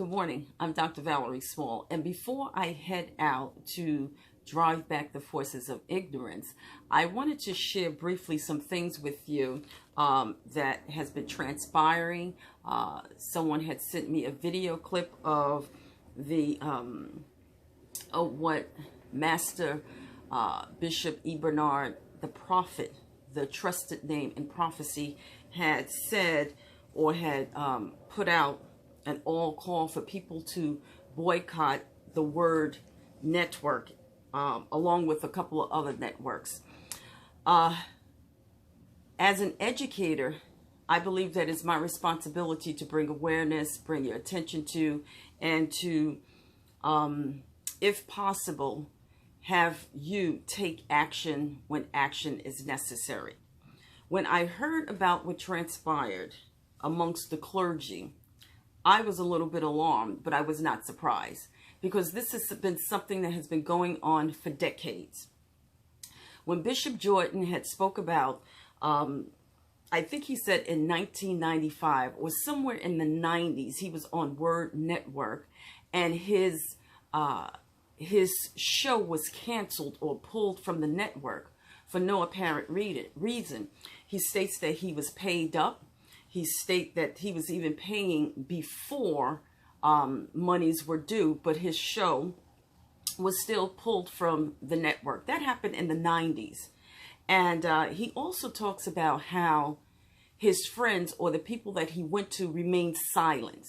Good morning. I'm Dr. Valerie Small, and before I head out to drive back the forces of ignorance, I wanted to share briefly some things with you that has been transpiring. Someone had sent me a video clip of what Master Bishop E. Bernard, the prophet, the trusted name in prophecy, had said or had put out an all call for people to boycott the Word Network, along with a couple of other networks. As an educator, I believe that it's my responsibility to bring awareness, bring your attention to, and to, if possible, have you take action when action is necessary. When I heard about what transpired amongst the clergy, I was a little bit alarmed, but I was not surprised, because this has been something that has been going on for decades. When Bishop Jordan had spoke about, I think he said in 1995 or somewhere in the 90s, he was on Word Network, and his show was canceled or pulled from the network for no apparent reason. He states that he was paid up. He states that he was even paying before monies were due, but his show was still pulled from the network. That happened in the 90s. And he also talks about how his friends or the people that he went to remained silent.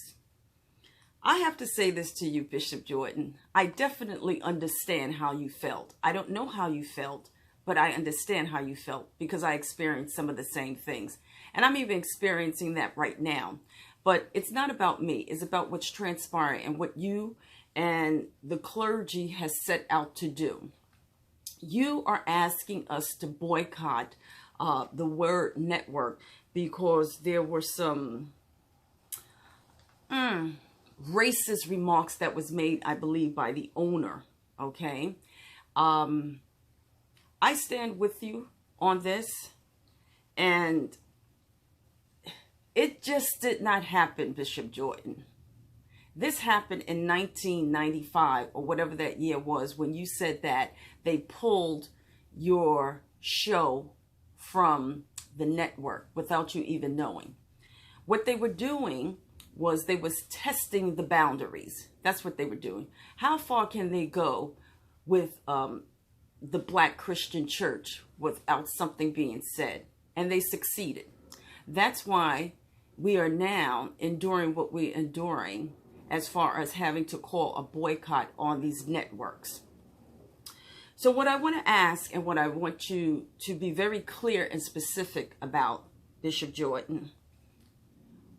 I have to say this to you, Bishop Jordan. I definitely understand how you felt. I don't know how you felt, but I understand how you felt because I experienced some of the same things. And I'm even experiencing that right now. But it's not about me. It's about what's transpiring and what you and the clergy has set out to do. You are asking us to boycott the Word Network because there were some racist remarks that was made, I believe, by the owner. Okay. I stand with you on this, and it just did not happen, Bishop Jordan. This happened in 1995 or whatever that year was, when you said that they pulled your show from the network without you even knowing. What they were doing was they was testing the boundaries. That's what they were doing. How far can they go with the Black Christian church without something being said? And they succeeded. That's why we are now enduring what we're enduring as far as having to call a boycott on these networks. So what I want to ask, and what I want you to be very clear and specific about, Bishop Jordan,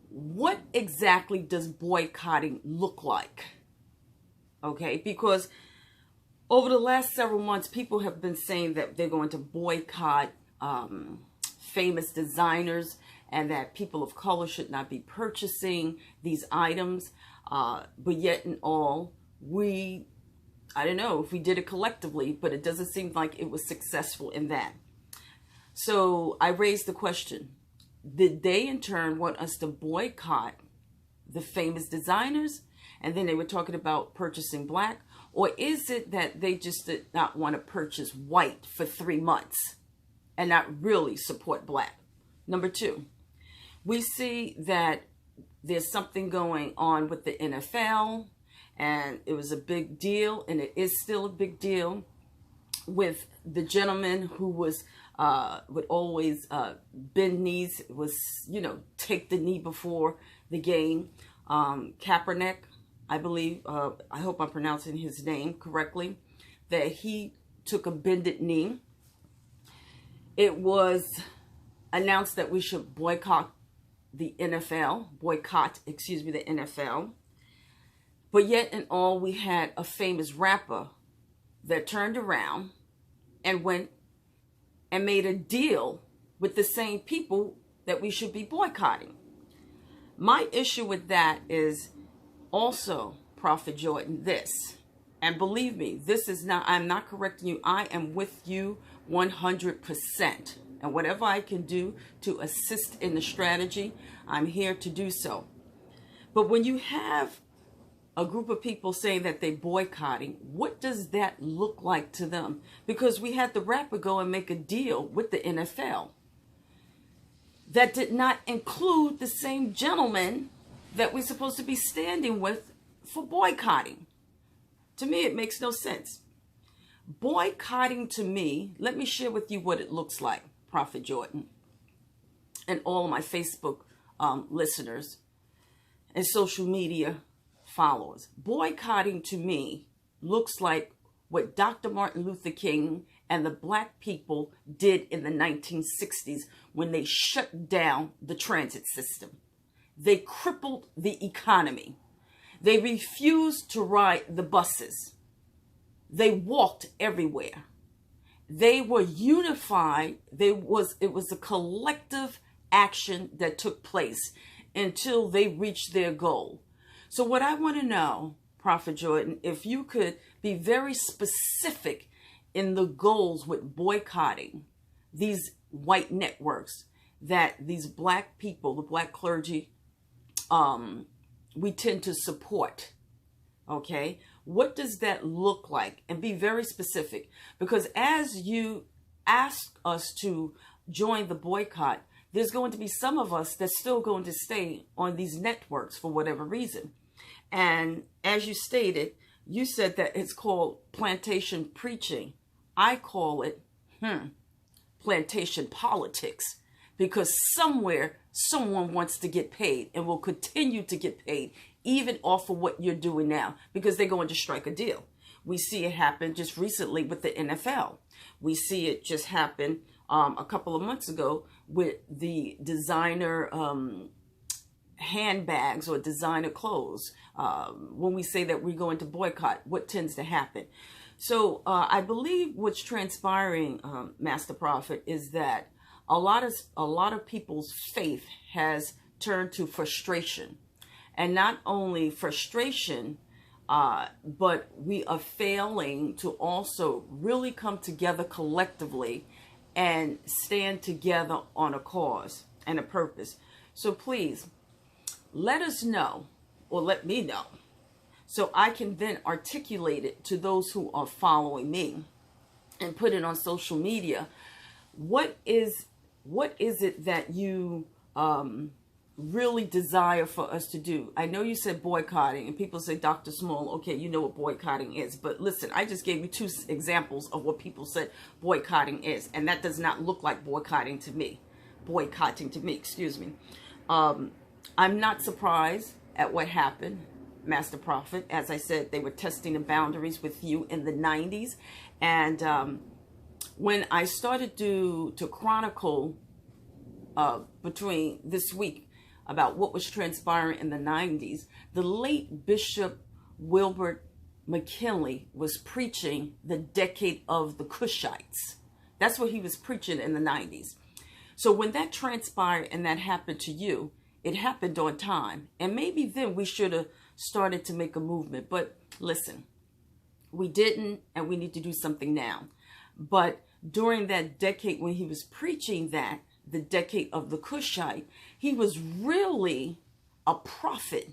what exactly does boycotting look like? Okay, because over the last several months, people have been saying that they're going to boycott famous designers, and that people of color should not be purchasing these items. But yet in all, I don't know if we did it collectively, but it doesn't seem like it was successful in that. So I raised the question, did they in turn want us to boycott the famous designers? And then they were talking about purchasing black. Or is it that they just did not want to purchase white for 3 months and not really support black? Number two, we see that there's something going on with the NFL, and it was a big deal, and it is still a big deal, with the gentleman who was would always bend knees, was, take the knee before the game. Kaepernick, I believe, I hope I'm pronouncing his name correctly, that he took a bended knee. It was announced that we should boycott the NFL, the NFL. But yet in all, we had a famous rapper that turned around and went and made a deal with the same people that we should be boycotting. My issue with that is also, Prophet Jordan, this, and believe me, this is not, I'm not correcting you. I am with you 100%. And whatever I can do to assist in the strategy, I'm here to do so. But when you have a group of people saying that they're boycotting, what does that look like to them? Because we had the rapper go and make a deal with the NFL that did not include the same gentleman that we're supposed to be standing with for boycotting. To me, it makes no sense. Boycotting to me, let me share with you what it looks like, Prophet Jordan, and all of my Facebook listeners and social media followers. Boycotting to me looks like what Dr. Martin Luther King and the black people did in the 1960s when they shut down the transit system. They crippled the economy. They refused to ride the buses. They walked everywhere. They were unified. It was a collective action that took place until they reached their goal. So what I want to know, Prophet Jordan, if you could be very specific in the goals with boycotting these white networks that these black people, the black clergy, we tend to support. Okay, what does that look like? And be very specific, because as you ask us to join the boycott, there's going to be some of us that's still going to stay on these networks for whatever reason. And as you stated, you said that it's called plantation preaching. I call it plantation politics, because somewhere someone wants to get paid and will continue to get paid even off of what you're doing now, because they're going to strike a deal. We see it happen just recently with the NFL. We see it just happen a couple of months ago with the designer handbags or designer clothes. When we say that we're going to boycott, what tends to happen? So I believe what's transpiring, Master Prophet, is that a lot of people's faith has turned to frustration. And not only frustration, but we are failing to also really come together collectively and stand together on a cause and a purpose. So please, let us know, or let me know, so I can then articulate it to those who are following me and put it on social media. What is it that you really desire for us to do? I know you said boycotting, and people say, Dr. Small, okay, you know what boycotting is. But listen, I just gave you 2 examples of what people said boycotting is, and that does not look like boycotting to me. Excuse me. I'm not surprised at what happened, Master Prophet. As I said, they were testing the boundaries with you in the 90s. And when I started to chronicle between this week about what was transpiring in the 90s, the late Bishop Wilbert McKinley was preaching the decade of the Cushites. That's what he was preaching in the 90s. So when that transpired and that happened to you, it happened on time. And maybe then we should have started to make a movement. But listen, we didn't, and we need to do something now. But during that decade when he was preaching that, the decade of the Cushite, he was really a prophet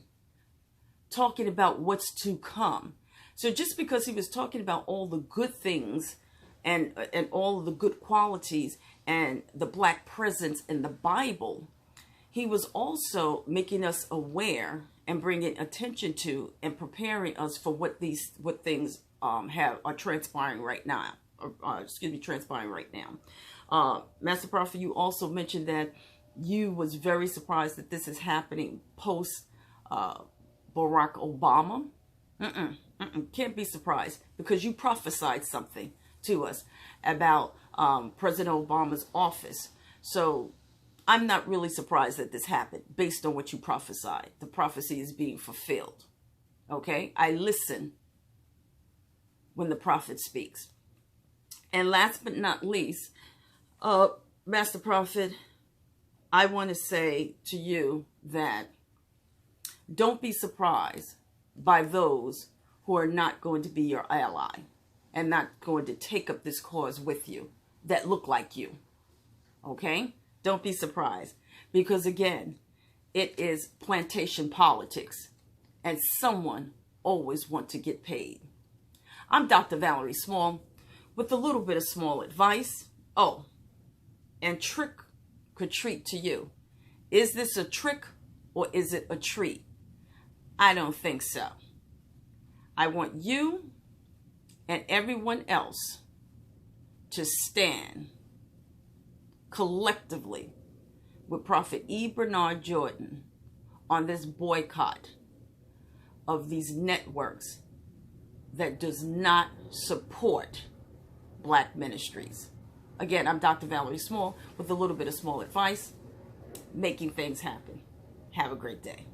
talking about what's to come. So just because he was talking about all the good things and all of the good qualities and the black presence in the Bible, he was also making us aware and bringing attention to and preparing us for what things are transpiring right now. Transpiring right now. Master Prophet, you also mentioned that you was very surprised that this is happening post Barack Obama. Can't be surprised, because you prophesied something to us about President Obama's office. So I'm not really surprised that this happened based on what you prophesied. The prophecy is being fulfilled. Okay? I listen when the prophet speaks. And last but not least, Master Prophet, I want to say to you that don't be surprised by those who are not going to be your ally and not going to take up this cause with you that look like you. Okay? Don't be surprised, because again, it is plantation politics, and someone always want to get paid. I'm Dr. Valerie Small with a little bit of small advice. Oh, and trick or treat to you. Is this a trick or is it a treat? I don't think so. I want you and everyone else to stand collectively with Prophet E. Bernard Jordan on this boycott of these networks that does not support black ministries. Again, I'm Dr. Valerie Small with a little bit of small advice, making things happen. Have a great day.